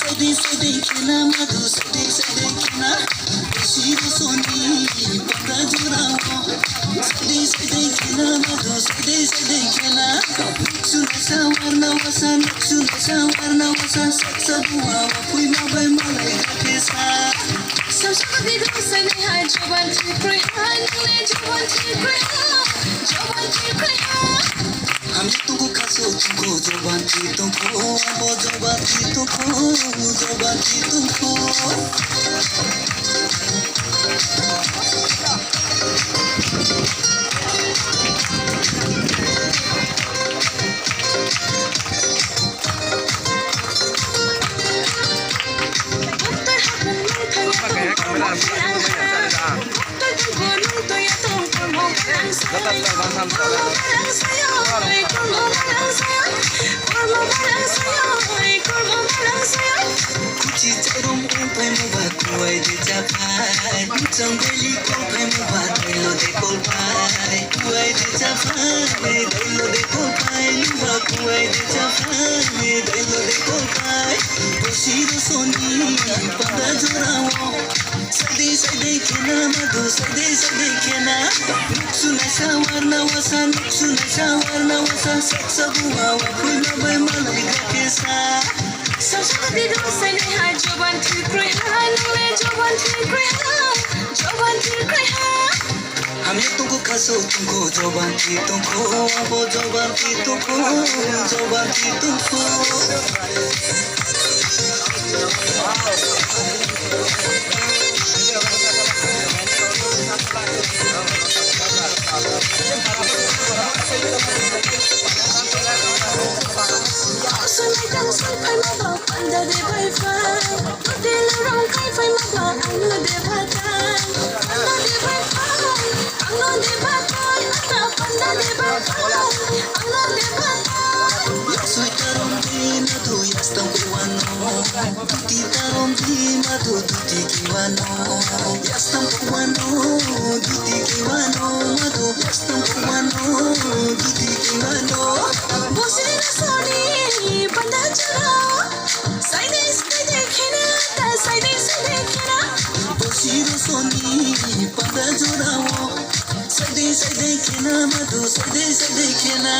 Sade sade kena madhu sade sade kena Shiro soni pada jurao Sade sade kena madhu sade sade kena Sunasa warna wasa sunasa warna wasa Saksa dua wapui mabai malai kesa Samshabadi dosane ha jawan thikrai ha nule jawan thikrai ha jawan thikrai ha Hami tuku kaso tuko jawan thikrai abo jawan thikrai Kuchi charom umpai muba kuai de chapai Changeli kompai muba dailo de kolpai Kuai de chapai dailo de kolpai Muba kuai de chapai dailo de kolpai Oshiro soni pada jorao Sade sade kena madhu sade sade kena Nuksuna shawarna wasa Saksa buwa wapui mabai malai kesa Samshabadi dosane ha jawan thikrai ha nule jawan thikrai ha jawan thikrai ha Hami tuku kaso tuko jawan thikrai abo jawan Sunai dang sun phai ma ba panda de bai phai Te la rong khai phai ma ba ang lo de ba tai Ang lo de ba phai Ang lo de ba tai Ata panda de ba phai Ang lo de ba tai Yaksui tarom di madhu yastam kuwano Duti tarom di madhu duti kiwano Yastam kuwano duti kiwano Madhu yastam kuwano duti kiwano Bosina soni panda churao Saide saide khena ta saide saide khena Oshiro soni pada jorao Sade sade kena madhu sade sade kena